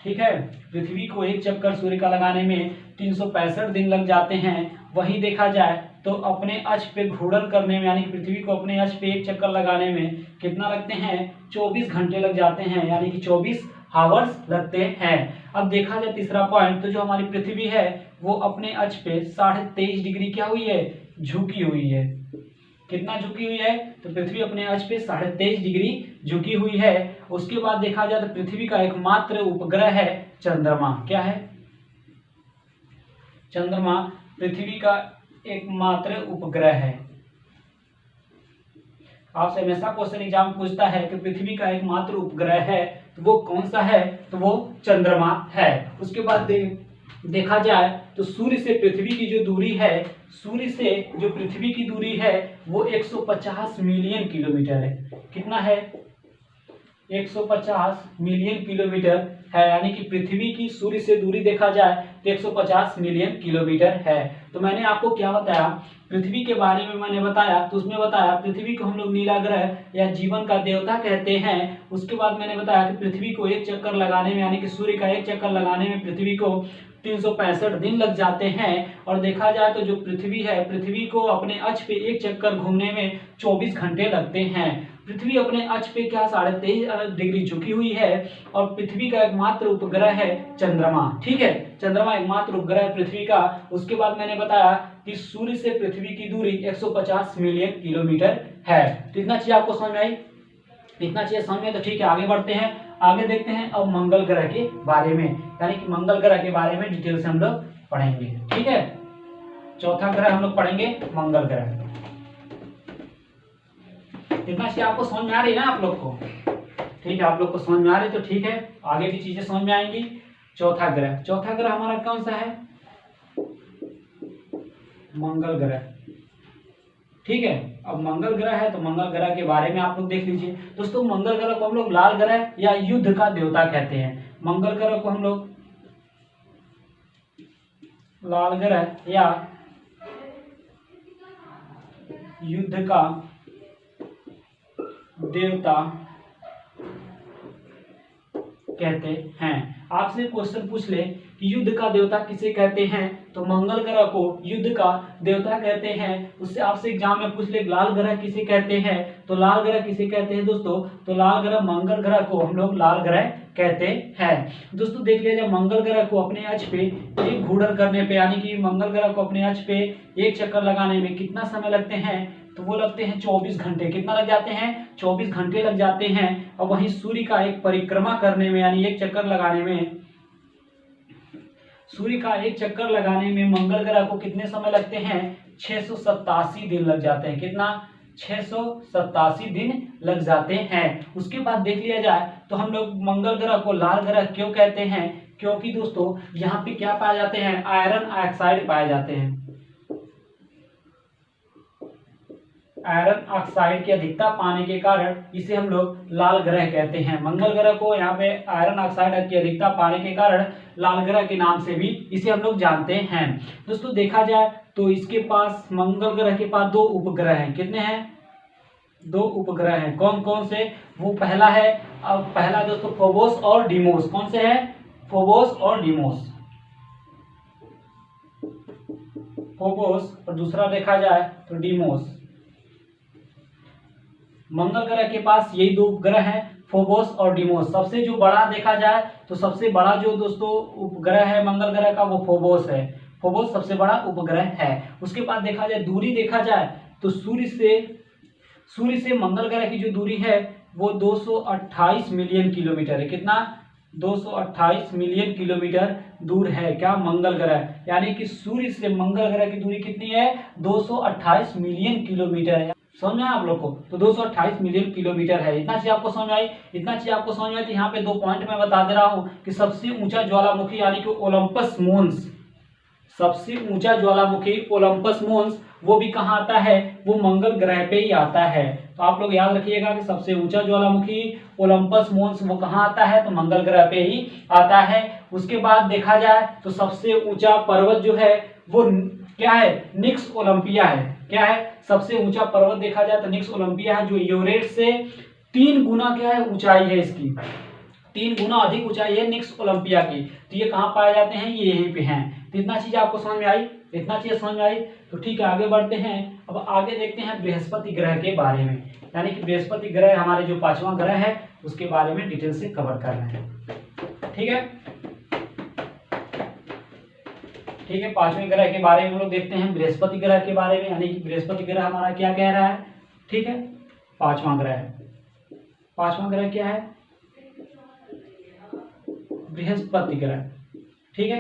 ठीक है, पृथ्वी को एक चक्कर सूर्य का लगाने में 365 दिन लग जाते हैं। वहीं देखा जाए तो अपने अक्ष पे घूर्णन करने में, यानी कि पृथ्वी को अपने अक्ष पे एक चक्कर लगाने में कितना लगते हैं? 24 घंटे लग जाते हैं, यानी कि 24 आवर्स लगते हैं। अब देखा जाए तीसरा पॉइंट, तो जो हमारी पृथ्वी है वो अपने अक्ष पे 23.5 डिग्री क्या हुई है? झुकी हुई है। कितना झुकी हुई है? तो पृथ्वी अपने अक्ष पे 23.5 डिग्री झुकी हुई है। उसके बाद देखा जाए तो पृथ्वी का एकमात्र उपग्रह है चंद्रमा। क्या है? चंद्रमा पृथ्वी का एकमात्र उपग्रह है। आपसे हमेशा क्वेश्चन एग्जाम पूछता है कि पृथ्वी का एकमात्र उपग्रह है तो वो कौन सा है? तो वो चंद्रमा है। उसके बाद देखा जाए तो सूर्य से पृथ्वी की जो दूरी है, सूर्य से जो पृथ्वी की दूरी है वो 150 मिलियन किलोमीटर है। कितना है? 150 मिलियन किलोमीटर है, यानी कि पृथ्वी की सूर्य से दूरी देखा जाए तो 150 मिलियन किलोमीटर है। तो मैंने आपको क्या बताया, पृथ्वी के बारे में मैंने बताया, तो उसमें बताया पृथ्वी को हम लोग नीला ग्रह या जीवन का देवता कहते हैं। उसके बाद मैंने बताया कि पृथ्वी को एक चक्कर लगाने में, यानी कि सूर्य का एक चक्कर लगाने में पृथ्वी को 365 दिन लग जाते हैं। और देखा जाए तो जो पृथ्वी है, पृथ्वी को अपने अक्ष पे एक चक्कर घूमने में 24 घंटे लगते हैं। पृथ्वी अपने अक्ष पे क्या 23.5 डिग्री झुकी हुई है। और पृथ्वी का एकमात्र उपग्रह है चंद्रमा। ठीक है, चंद्रमा एकमात्र उपग्रह है पृथ्वी का। उसके बाद मैंने बताया कि सूर्य से पृथ्वी की दूरी 150 मिलियन किलोमीटर है। तो इतना चीज आपको समझ में आई? इतना चीज समझ में, तो ठीक है, आगे बढ़ते हैं। आगे देखते हैं अब मंगल ग्रह के बारे में, यानी कि मंगल ग्रह के बारे में डिटेल से हम लोग पढ़ेंगे। ठीक है, चौथा ग्रह हम लोग पढ़ेंगे मंगल ग्रह। इतना चीज आपको समझ में आ रही है ना आप लोग को? ठीक है, आप लोग को समझ में आ रही, तो ठीक है, आगे भी चीजें समझ में आएंगी। चौथा ग्रह, चौथा ग्रह हमारा कौन सा है? मंगल ग्रह। ठीक है, अब मंगल ग्रह है तो मंगल ग्रह के बारे में आप लोग देख लीजिए। दोस्तों, मंगल ग्रह को हम लोग लाल ग्रह या युद्ध का देवता कहते हैं। मंगल ग्रह को हम लोग लाल ग्रह या युद्ध का देवता कहते हैं। आपसे क्वेश्चन पूछ ले कि युद्ध का देवता किसे कहते हैं, तो मंगल ग्रह को युद्ध का देवता कहते हैं। उससे आपसे एग्जाम में पूछ ले लाल ग्रह किसे कहते हैं, तो लाल ग्रह किसे कहते हैं दोस्तों, तो लाल ग्रह मंगल ग्रह को हम लोग लाल ग्रह कहते हैं। दोस्तों देख लिया जाए, मंगल ग्रह को अपने अक्ष पे एक घूर्णन करने पे, यानी कि मंगल ग्रह को अपने अक्ष पे एक चक्कर लगाने में कितना समय लगते हैं, तो वो लगते हैं 24 घंटे। कितना लग जाते हैं? 24 घंटे लग जाते हैं। और वहीं सूर्य का एक परिक्रमा करने में, यानी एक चक्कर लगाने में, सूर्य का एक चक्कर लगाने में मंगल ग्रह को कितने समय लगते हैं? 687 दिन लग जाते हैं। कितना? 687 दिन लग जाते हैं। उसके बाद देख लिया जाए तो हम लोग मंगल ग्रह को लाल ग्रह क्यों कहते हैं, क्योंकि दोस्तों यहाँ पे क्या पाए जाते हैं? आयरन ऑक्साइड पाए जाते हैं। आयरन ऑक्साइड की अधिकता पाने के कारण इसे हम लोग लाल ग्रह कहते हैं। मंगल ग्रह को यहाँ पे आयरन ऑक्साइड की अधिकता पाने के कारण लाल ग्रह के नाम से भी इसे हम लोग जानते हैं। दोस्तों देखा जाए तो इसके पास, मंगल ग्रह के पास 2 उपग्रह हैं। कितने हैं? 2 उपग्रह हैं। कौन कौन से? वो पहला है, अब पहला दोस्तों फोबोस और डीमोस। कौन से है? फोबोस और डीमोस। फोबोस और दूसरा देखा जाए तो डीमोस। मंगल ग्रह के पास यही 2 ग्रह हैं, फोबोस और डीमोस। सबसे जो बड़ा देखा जाए तो सबसे बड़ा जो दोस्तों उपग्रह है मंगल ग्रह का, वो फोबोस है। फोबोस सबसे बड़ा उपग्रह है। उसके बाद देखा जाए, दूरी देखा जाए तो सूर्य से मंगल ग्रह की जो दूरी है वो 228 मिलियन किलोमीटर है। कितना? 228 मिलियन किलोमीटर दूर है क्या? मंगल ग्रह। यानी कि सूर्य से मंगल ग्रह की दूरी कितनी है? 228 मिलियन किलोमीटर है। समझ में आप लोग को? तो 228 मिलियन किलोमीटर है। इतना चीज आपको समझ में आई? इतना चीज आपको समझ में आई तो यहाँ पे 2 पॉइंट मैं बता दे रहा हूँ कि सबसे ऊंचा ज्वालामुखी यानी कि ओलंपस मोन्स, सबसे ऊंचा ज्वालामुखी ओलंपस मोन्स, वो भी कहाँ आता है? वो मंगल ग्रह पे ही आता है। तो आप लोग याद रखिएगा कि सबसे ऊंचा ज्वालामुखी ओलंपस मोन्स वो कहाँ आता है? तो मंगल ग्रह पे ही आता है। उसके बाद देखा जाए तो सबसे ऊंचा पर्वत जो है वो क्या है? निक्स ओलंपिया है। क्या है? सबसे ऊंचा पर्वत देखा जाए तो निक्स ओलंपिया है, जो एवरेस्ट से 3 गुना क्या है? ऊंचाई है इसकी, 3 गुना अधिक ऊंचाई है निक्स ओलंपिया की। तो ये कहाँ पाए जाते हैं? ये यहीं पे हैं। तो इतना चीज आपको समझ में आई? इतना चीज समझ में आई तो ठीक है, आगे बढ़ते हैं। अब आगे देखते हैं बृहस्पति ग्रह के बारे में, यानी कि बृहस्पति ग्रह हमारे जो 5वां ग्रह है उसके बारे में डिटेल से कवर कर रहे हैं। ठीक है, ठीक है, 5वें ग्रह के बारे में हम लोग देखते हैं, बृहस्पति ग्रह के बारे में। यानी कि बृहस्पति ग्रह हमारा क्या कह रहा है? ठीक है, 5वां ग्रह। 5वां ग्रह क्या है? बृहस्पति ग्रह। ठीक है,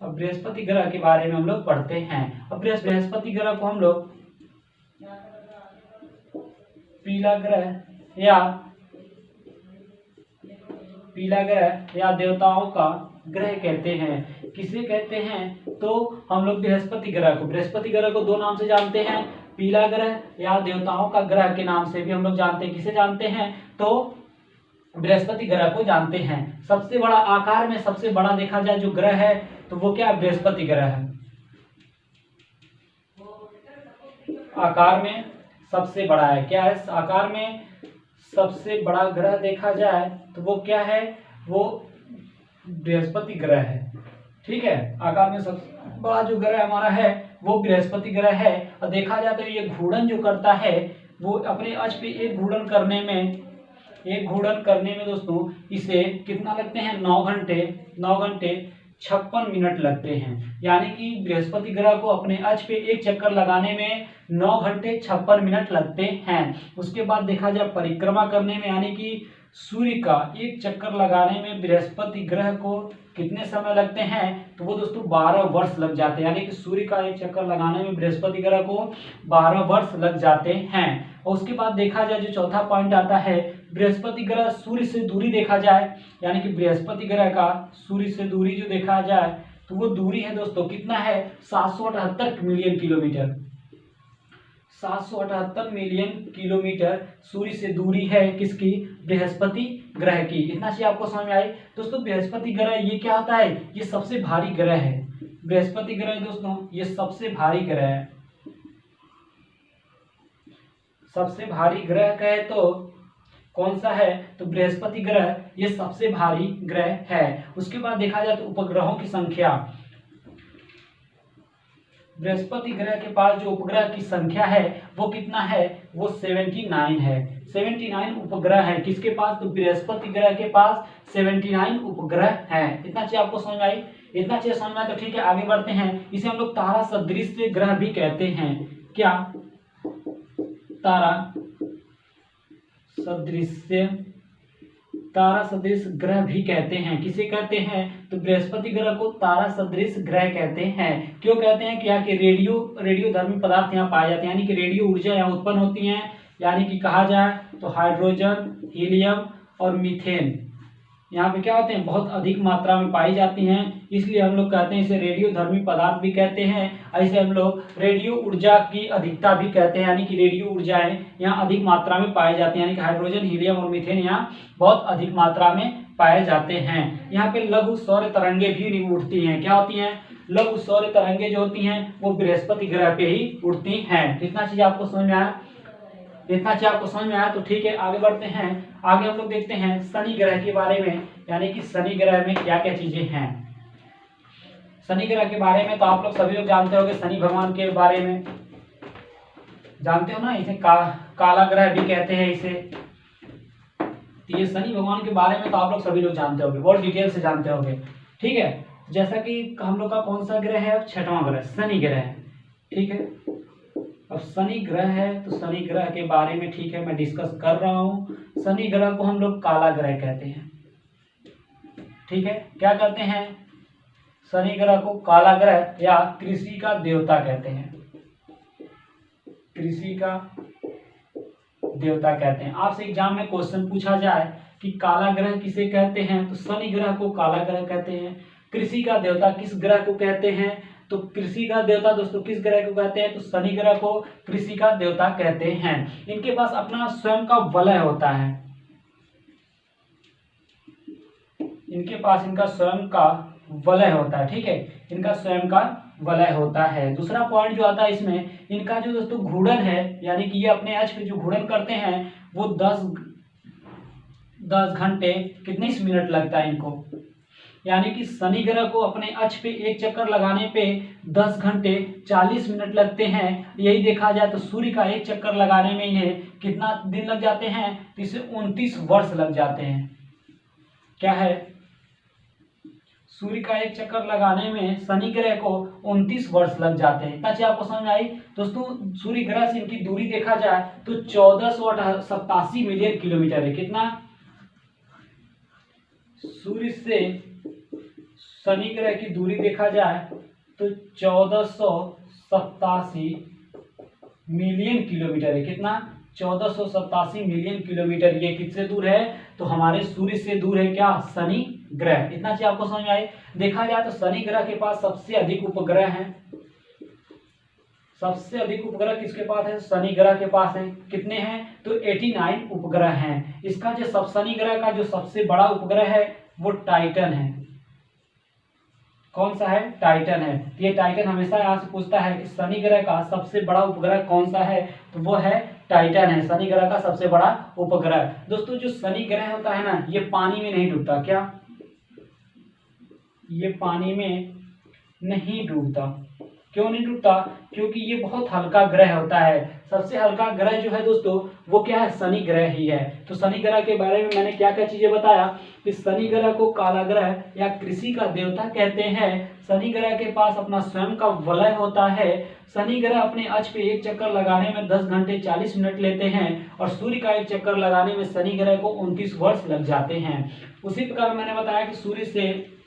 अब बृहस्पति ग्रह के बारे में हम लोग पढ़ते हैं। अब बृहस्पति ग्रह को हम लोग पीला ग्रह या पीला ग्रह या देवताओं का ग्रह कहते हैं। किसे कहते हैं? तो हम लोग बृहस्पति ग्रह को दो नाम से जानते हैं, पीला ग्रह या देवताओं का ग्रह के नाम से भी हम लोग जानते हैं। किसे जानते हैं? तो बृहस्पति ग्रह को जानते हैं। सबसे बड़ा आकार में सबसे बड़ा देखा जाए जो ग्रह है तो वो क्या? बृहस्पति ग्रह है। आकार में सबसे बड़ा है। क्या है? आकार में सबसे बड़ा ग्रह देखा जाए तो वो क्या है? वो बृहस्पति ग्रह है। ठीक है, आकार में सबसे बड़ा जो ग्रह हमारा है वो बृहस्पति ग्रह है। और देखा जाए तो ये घूर्णन जो करता है वो अपने अक्ष पे एक घूर्णन करने में दोस्तों इसे कितना लगते हैं? 9 घंटे 56 मिनट लगते हैं। यानी कि बृहस्पति ग्रह को अपने अक्ष पे एक चक्कर लगाने में 9 घंटे 56 मिनट लगते हैं। उसके बाद देखा जाए परिक्रमा करने में, यानी कि सूर्य का एक चक्कर लगाने में बृहस्पति ग्रह को कितने समय लगते हैं? तो वो दोस्तों 12 वर्ष लग जाते हैं। यानी कि सूर्य का एक चक्कर लगाने में बृहस्पति ग्रह को 12 वर्ष लग जाते हैं। और उसके बाद देखा जाए जो चौथा पॉइंट आता है, बृहस्पति ग्रह सूर्य से दूरी देखा जाए, यानी कि बृहस्पति ग्रह का सूर्य से दूरी जो देखा जाए तो वो दूरी है दोस्तों कितना है? 778 मिलियन किलोमीटर। 778 मिलियन किलोमीटर सूर्य से दूरी है किसकी? बृहस्पति ग्रह की। इतना चीज आपको समझ में आई दोस्तों। बृहस्पति ग्रह ये क्या होता है? ये सबसे भारी ग्रह है। बृहस्पति ग्रह दोस्तों ये सबसे भारी ग्रह है। सबसे भारी ग्रह कहे तो कौन सा है? तो बृहस्पति ग्रह ये सबसे भारी ग्रह है। उसके बाद देखा जाए तो उपग्रहों की संख्या, बृहस्पति ग्रह के पास जो उपग्रह की संख्या है वो कितना है? वो 79 है। 79 उपग्रह है किसके पास? तो बृहस्पति ग्रह के पास 79 उपग्रह है। इतना चीज आपको समझ में आई? इतना चीज समझ में आए तो ठीक है, आगे बढ़ते हैं। इसे हम लोग तारा सदृश ग्रह भी कहते हैं। क्या? तारा सदृश ग्रह भी कहते हैं। किसे कहते हैं? तो बृहस्पति ग्रह को तारा सदृश ग्रह कहते हैं। क्यों कहते हैं? कि यहाँ के रेडियो धर्मी पदार्थ यहाँ पाए जाते हैं, यानी कि रेडियो ऊर्जा यहाँ उत्पन्न होती है। यानी कि कहा जाए तो हाइड्रोजन, हीलियम और मीथेन यहाँ पे क्या होते हैं? बहुत अधिक मात्रा में पाई जाती हैं। इसलिए हम लोग कहते हैं इसे रेडियो धर्मी पदार्थ भी कहते हैं। ऐसे हम लोग रेडियो ऊर्जा की अधिकता भी कहते हैं, यानी कि रेडियो ऊर्जाएं यहाँ अधिक मात्रा में पाई जाती हैं। यानी कि हाइड्रोजन, हीलियम और मीथेन यहाँ बहुत अधिक मात्रा में पाए जाते हैं। यहाँ पे लघु सौर तरंगे भी उड़ती हैं। क्या होती हैं? लघु सौर तरंगे जो होती हैं वो बृहस्पति ग्रह पे ही उड़ती हैं। इतना चीज आपको समझ में आया? इतना चीज आपको समझ में आया तो ठीक है, आगे बढ़ते हैं। आगे हम लोग देखते हैं शनि ग्रह के बारे में, यानी कि शनि ग्रह में क्या क्या चीजें हैं। शनि ग्रह के बारे में तो आप लोग सभी लोग जानते होंगे। शनि भगवान के बारे में जानते हो ना, इसे काला ग्रह भी कहते हैं इसे। तो ये शनि भगवान के बारे में तो आप लोग सभी लोग जानते होंगे, बहुत डिटेल से जानते होंगे। ठीक है, जैसा कि हम लोग का कौन सा ग्रह है? 6वां ग्रह शनि ग्रह है। ठीक है, अब शनि ग्रह है तो शनि ग्रह के बारे में ठीक है मैं डिस्कस कर रहा हूँ। शनि ग्रह को हम लोग काला ग्रह कहते हैं। ठीक है, क्या कहते हैं? शनि ग्रह को काला ग्रह या कृषि का देवता कहते हैं। कृषि का देवता कहते हैं। आपसे एग्जाम में क्वेश्चन पूछा जाए कि काला ग्रह किसे कहते हैं, तो शनि ग्रह को काला ग्रह कहते हैं। कृषि का देवता किस ग्रह को कहते हैं? तो कृषि का देवता दोस्तों किस ग्रह को कहते हैं? तो शनि ग्रह को कृषि का देवता कहते हैं। इनके पास अपना स्वयं का वलय होता है। इनके पास इनका स्वयं का वलय होता है। ठीक है, इनका स्वयं का वलय होता है। दूसरा पॉइंट जो आता है इसमें, इनका जो दोस्तों घूर्णन है, यानी कि ये अपने अक्ष पे जो घूर्णन करते हैं वो 10 घंटे कितने मिनट लगता है इनको। यानी कि शनि ग्रह को अपने अक्ष पे एक चक्कर लगाने पे 10 घंटे 40 मिनट लगते हैं। यही देखा जाए तो सूर्य का एक चक्कर लगाने में इन्हें कितना दिन लग जाते हैं? तो इसे 29 वर्ष लग जाते हैं। क्या है? सूर्य का एक चक्कर लगाने में शनि ग्रह को 29 वर्ष लग जाते हैं। इतना चीज आपको समझ में आई दोस्तों। सूर्य ग्रह से इनकी दूरी देखा जाए तो 1487 मिलियन किलोमीटर है। कितना? सूर्य से शनि ग्रह की दूरी देखा जाए तो 1487 मिलियन किलोमीटर है। कितना? 1487 मिलियन किलोमीटर। ये किससे दूर है? तो हमारे सूर्य से दूर है क्या? शनि ग्रह। इतना चीज आपको समझ में आए। देखा जाए तो शनि ग्रह के पास सबसे अधिक उपग्रह हैं। सबसे अधिक उपग्रह किसके पास है? शनि ग्रह के पास है। कितने हैं? तो 89 उपग्रह हैं। इसका जो शनि ग्रह का जो सबसे बड़ा उपग्रह है वो टाइटन है। कौन सा है? टाइटन है। ये टाइटन हमेशा यहाँ से पूछता है कि शनि ग्रह का सबसे बड़ा उपग्रह कौन सा है, तो वो है टाइटन है, शनि ग्रह का सबसे बड़ा उपग्रह। दोस्तों जो शनि ग्रह होता है ना, ये पानी में नहीं डूबता। क्या ये पानी में नहीं डूबता? क्यों नहीं डूबता? क्योंकि ये बहुत हल्का ग्रह होता है। सबसे हल्का ग्रह जो है दोस्तों वो क्या है? शनि ग्रह ही है। तो शनि ग्रह के बारे में मैंने क्या क्या चीजें बताया कि शनि ग्रह को काला ग्रह या कृषि का देवता कहते हैं। शनि ग्रह के पास अपना स्वयं का वलय होता है। शनि ग्रह अपने अक्ष पे एक चक्कर लगाने में 10 घंटे 40 मिनट लेते हैं और सूर्य का एक चक्कर लगाने में शनि ग्रह को 29 वर्ष लग जाते हैं। उसी प्रकार मैंने बताया कि सूर्य से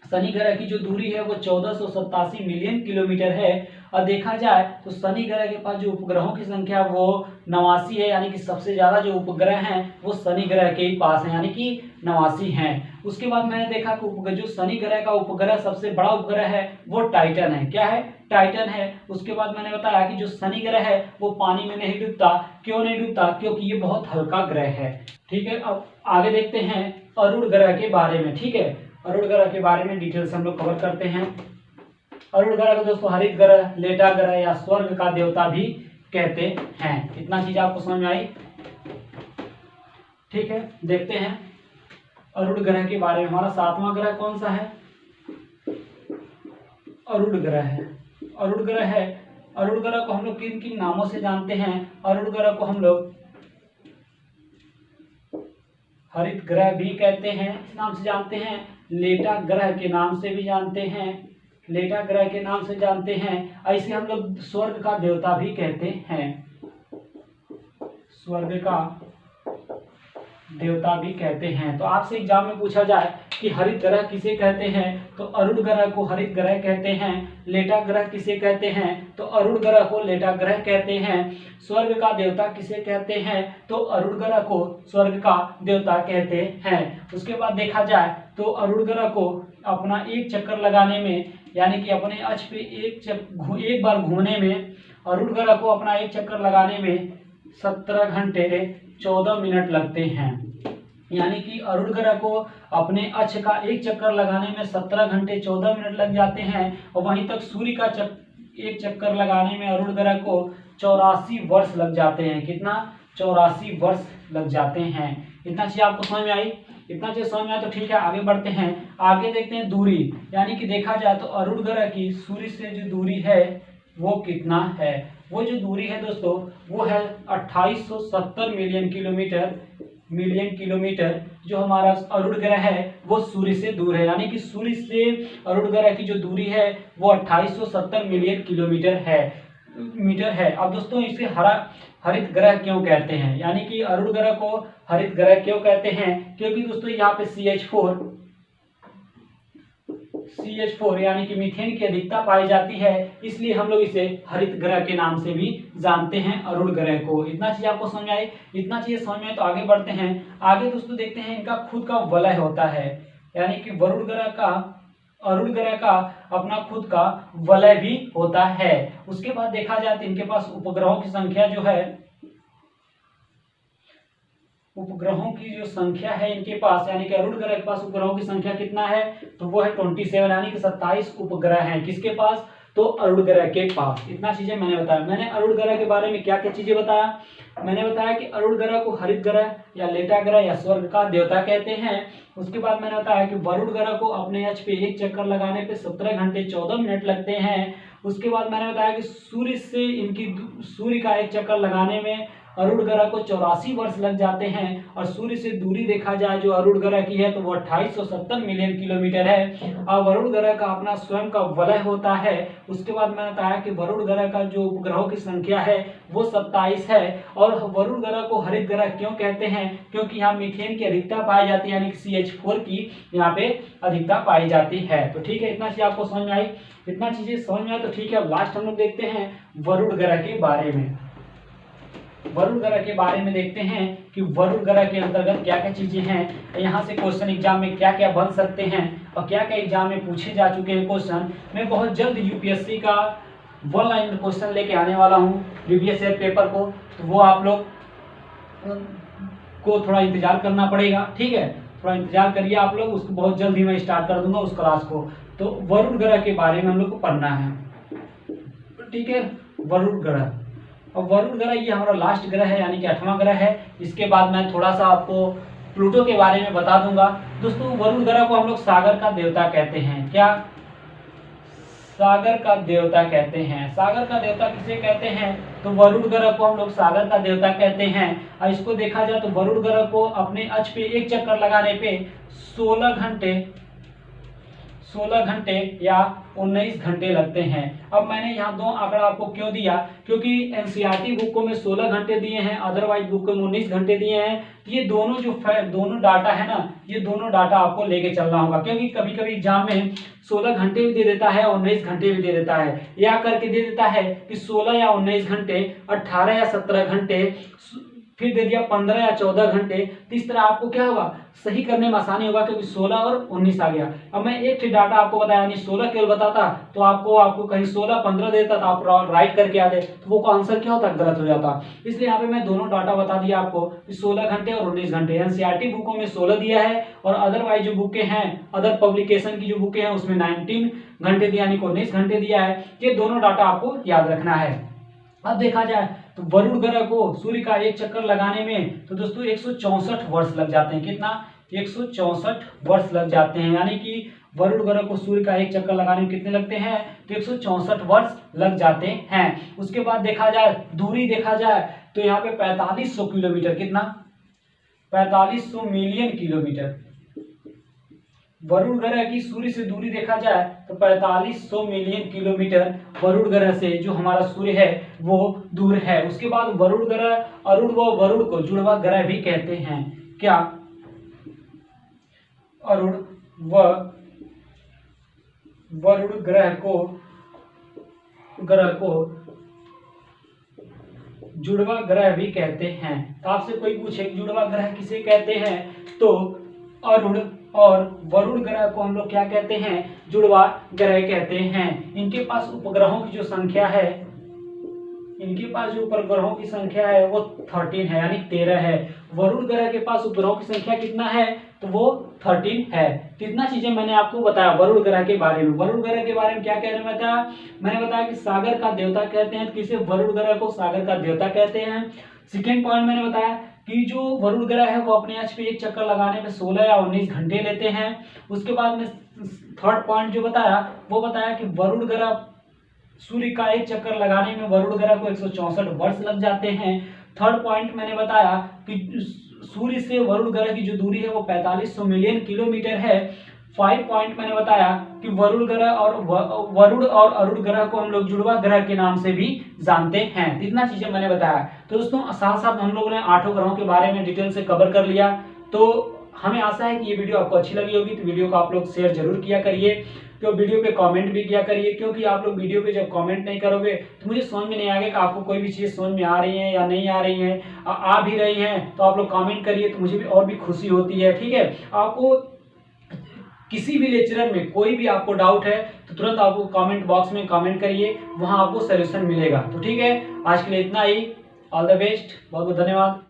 शनि ग्रह की जो दूरी है वो 1487 मिलियन किलोमीटर है। और देखा जाए तो शनि ग्रह के पास जो उपग्रहों की संख्या वो 89 है, यानी कि सबसे ज्यादा जो उपग्रह हैं वो शनि ग्रह के ही पास है, यानी कि 89 हैं। उसके बाद मैंने देखा कि जो शनि ग्रह का उपग्रह सबसे बड़ा उपग्रह है वो टाइटन है। क्या है? टाइटन है। उसके बाद मैंने बताया कि जो शनि ग्रह है वो पानी में नहीं डूबता। क्यों नहीं डूबता? क्योंकि ये बहुत हल्का ग्रह है। ठीक है, अब आगे देखते हैं अरुण ग्रह के बारे में। ठीक है, अरुण ग्रह के बारे में डिटेल से हम लोग कवर करते हैं। अरुण ग्रह को दोस्तों हरित ग्रह, लेटा ग्रह या स्वर्ग का देवता भी कहते हैं। इतना चीज आपको समझ में आई। ठीक है, देखते हैं अरुण ग्रह के बारे में। हमारा 7वां ग्रह कौन सा है? अरुण ग्रह है। अरुण ग्रह है। अरुण ग्रह को हम लोग किन किन नामों से जानते हैं? अरुण ग्रह को हम लोग हरित ग्रह भी कहते हैं, इस नाम से जानते हैं। लेटा ग्रह के नाम से भी जानते हैं। लेटा ग्रह के नाम से जानते हैं। ऐसे हम लोग स्वर्ग का देवता भी कहते हैं। स्वर्ग का देवता भी कहते हैं। तो आपसे एग्जाम में पूछा जाए कि हरित ग्रह किसे कहते हैं, तो अरुण ग्रह को हरित ग्रह कहते हैं। लेटा ग्रह किसे कहते हैं, तो अरुण ग्रह को लेटा ग्रह कहते हैं। स्वर्ग का देवता किसे कहते हैं, तो अरुण ग्रह को स्वर्ग का देवता कहते हैं। उसके बाद देखा जाए तो अरुण ग्रह को अपना एक चक्कर लगाने में, यानी कि अपने अक्ष पे एक बार घूमने में, अरुण ग्रह को अपना एक चक्कर लगाने में 17 घंटे 14 मिनट लगते हैं। यानी कि अरुण ग्रह को अपने अक्ष का एक चक्कर लगाने में 17 घंटे 14 मिनट लग जाते हैं। और वहीं तक सूर्य का एक चक्कर लगाने में अरुण ग्रह को 84 वर्ष लग जाते हैं। कितना? 84 वर्ष लग जाते हैं। इतना चीज आपको समझ में आई। इतना चीज समझ में आया तो ठीक है, आगे बढ़ते हैं। आगे देखते हैं दूरी, यानी कि देखा जाए तो अरुण ग्रह की सूर्य से जो दूरी है वो कितना है। वो जो दूरी है दोस्तों वो है 2870 मिलियन किलोमीटर। जो हमारा अरुण ग्रह है वो सूर्य से दूर है, यानी कि सूर्य से अरुण ग्रह की जो दूरी है वो 2870 मिलियन किलोमीटर है। अब दोस्तों इसे हरित ग्रह क्यों कहते हैं, यानी कि अरुण ग्रह को हरित ग्रह क्यों कहते हैं? क्योंकि दोस्तों यहाँ पे CH4 यानी कि मीथेन की अधिकता पाई जाती है, इसलिए हम लोग इसे हरित ग्रह के नाम से भी जानते हैं अरुण ग्रह को। इतना चीज आपको समझ आई। इतना चीज समझ में तो आगे बढ़ते हैं। आगे दोस्तों देखते हैं इनका खुद का वलय होता है, यानी कि अरुण ग्रह का अपना खुद का वलय भी होता है। उसके बाद देखा जाए तो इनके पास उपग्रहों की संख्या जो है, उपग्रहों की जो संख्या है इनके पास, यानी कि अरुण ग्रह के पास उपग्रहों की संख्या कितना है, तो वो है 27, यानी कि 27 उपग्रह हैं। किसके पास? तो अरुण ग्रह के पास। इतना चीजें मैंने बताया। मैंने अरुण ग्रह के बारे में क्या क्या चीजें बताया? मैंने बताया कि अरुण ग्रह को हरित ग्रह या लेटा ग्रह या स्वर्ग का देवता कहते हैं। उसके बाद मैंने बताया कि वरुण ग्रह को अपने अक्ष पे एक चक्कर लगाने पे 17 घंटे 14 मिनट लगते हैं। उसके बाद मैंने बताया कि सूर्य का एक चक्कर लगाने में अरुण ग्रह को 84 वर्ष लग जाते हैं। और सूर्य से दूरी देखा जाए जो अरुण ग्रह की है तो वो 2870 मिलियन किलोमीटर है। अब वरुण ग्रह का अपना स्वयं का वलय होता है। उसके बाद मैंने बताया कि वरुण ग्रह का जो उपग्रहों की संख्या है वो 27 है। और वरुण ग्रह को हरित ग्रह क्यों कहते हैं? क्योंकि यहाँ मीथेन की अधिकता पाई जाती है, यानी कि CH4 की यहाँ पे अधिकता पाई जाती है। तो ठीक है, इतना चीज आपको समझ में आई। इतना चीजें समझ में आई तो ठीक है। अब लास्ट हम लोग देखते हैं वरुण ग्रह के बारे में। वरुण ग्रह के बारे में देखते हैं कि वरुण ग्रह के अंतर्गत क्या क्या चीजें हैं, यहाँ से क्वेश्चन एग्जाम में क्या क्या बन सकते हैं और क्या क्या एग्जाम में पूछे जा चुके हैं क्वेश्चन। मैं बहुत जल्द यूपीएससी का 1 लाइन क्वेश्चन लेके आने वाला हूँ प्रीवियस ईयर पेपर को, तो वो आप लोग को थोड़ा इंतजार करना पड़ेगा, ठीक है, थोड़ा इंतजार करिए आप लोग, उसको बहुत जल्द ही मैं स्टार्ट कर दूंगा उस क्लास को। तो वरुण ग्रह के बारे में हम लोग को पढ़ना है, ठीक है। वरुण ग्रह, और वरुण ग्रह ये हमारा लास्ट ग्रह है, यानी कि 8वां ग्रह है। इसके बाद मैं थोड़ा सा आपको प्लूटो के बारे में बता दूंगा। दोस्तों वरुण ग्रह को हम लोग सागर का देवता कहते हैं। क्या? सागर का देवता कहते हैं। सागर का देवता किसे कहते हैं? तो वरुण ग्रह को हम लोग सागर का देवता कहते हैं। और इसको देखा जाए तो वरुण ग्रह को अपने अक्ष पे एक चक्कर लगाने पे 16 घंटे या 19 घंटे लगते हैं। अब मैंने यहाँ 2 आंकड़ा आपको क्यों दिया, क्योंकि एनसीईआरटी बुकों में 16 घंटे दिए हैं, अदरवाइज बुकों में 19 घंटे दिए हैं। तो ये दोनों जो दोनों डाटा है ना, ये दोनों डाटा आपको लेके चलना होगा, क्योंकि कभी कभी एग्जाम में 16 घंटे भी दे देता है और 19 घंटे भी दे देता है, या करके दे देता है कि 16 या 19 घंटे, 18 या 17 घंटे, फिर दे दिया 15 या 14 घंटे। तो इस तरह आपको क्या होगा, सही करने में आसानी होगा, क्योंकि 16 और 19 आ गया। अब मैं एक डाटा आपको बताया, यानी 16 केवल बताता तो आपको कहीं 16-15 देता तो आप राइट करके आते, तो वो आंसर क्या होता, गलत हो जाता। इसलिए यहाँ पे मैं दोनों डाटा बता दिया आपको कि 16 घंटे और 19 घंटे। एनसीईआरटी बुकों में 16 दिया है, और अदरवाइज जो बुकें हैं, अदर पब्लिकेशन की जो बुकें हैं, उसमें 19 घंटे दिया, यानी 19 घंटे दिया है। ये दोनों डाटा आपको याद रखना है। अब देखा जाए तो वरुण ग्रह को सूर्य का एक चक्कर लगाने में तो दोस्तों 164 वर्ष लग जाते हैं। कितना? 164 वर्ष लग जाते हैं, यानी कि वरुण ग्रह को सूर्य का एक चक्कर लगाने में कितने लगते हैं, तो 164 वर्ष लग जाते हैं। उसके बाद देखा जाए, दूरी देखा जाए तो यहाँ पे 4500 किलोमीटर, कितना? 4500 मिलियन किलोमीटर। वरुण ग्रह की सूर्य से दूरी देखा जाए तो 4500 मिलियन किलोमीटर वरुण ग्रह से जो हमारा सूर्य है वो दूर है। उसके बाद वरुण ग्रह, अरुण व वरुण को जुड़वा ग्रह भी कहते हैं। क्या? अरुण व वरुण ग्रह को जुड़वा ग्रह भी कहते हैं। तो आपसे कोई पूछे जुड़वा ग्रह किसे कहते हैं, तो अरुण और वरुण ग्रह को हम लोग क्या कहते हैं, जुड़वा ग्रह कहते हैं। इनके पास उपग्रहों की जो संख्या है, इनके पास जो उपग्रहों की संख्या है वो 13 है, यानी 13 है। वरुण ग्रह के पास उपग्रहों की संख्या कितना है, तो वो 13 है। कितना चीजें मैंने आपको बताया वरुण ग्रह के बारे में। वरुण ग्रह के बारे में क्या कहने में बताया, मैंने बताया कि सागर का देवता कहते हैं। किसे? वरुण ग्रह को सागर का देवता कहते हैं। सेकेंड पॉइंट मैंने बताया कि जो वरुण ग्रह है वो अपने अक्ष पे एक चक्कर लगाने में 16 या 19 घंटे लेते हैं। उसके बाद में थर्ड पॉइंट जो बताया वो बताया कि वरुण ग्रह, सूर्य का एक चक्कर लगाने में वरुण ग्रह को 164 वर्ष लग जाते हैं। थर्ड पॉइंट मैंने बताया कि सूर्य से वरुण ग्रह की जो दूरी है वो 4500 मिलियन किलोमीटर है। 5 पॉइंट मैंने बताया कि वरुण ग्रह और अरुण ग्रह को हम लोग जुड़वा ग्रह के नाम से भी जानते हैं। इतना चीजें मैंने बताया। तो दोस्तों साथ साथ हम लोगों ने 8 ग्रहों के बारे में डिटेल से कवर कर लिया। तो हमें आशा है कि ये वीडियो आपको अच्छी लगी होगी। तो वीडियो को आप लोग शेयर जरूर किया करिए, तो वीडियो पे कमेंट भी किया करिए, क्योंकि आप लोग वीडियो पे जब कमेंट नहीं करोगे तो मुझे समझ में नहीं आएगा कि आपको कोई भी चीज़ समझ में आ रही है या नहीं आ रही है। आ भी रही हैं तो आप लोग कमेंट करिए, तो मुझे भी और भी खुशी होती है। ठीक है, आपको किसी भी लेक्चरर में कोई भी आपको डाउट है तो तुरंत आपको कमेंट बॉक्स में कमेंट करिए, वहां आपको सोल्यूशन मिलेगा। तो ठीक है, आज के लिए इतना ही। ऑल द बेस्ट, बहुत बहुत धन्यवाद।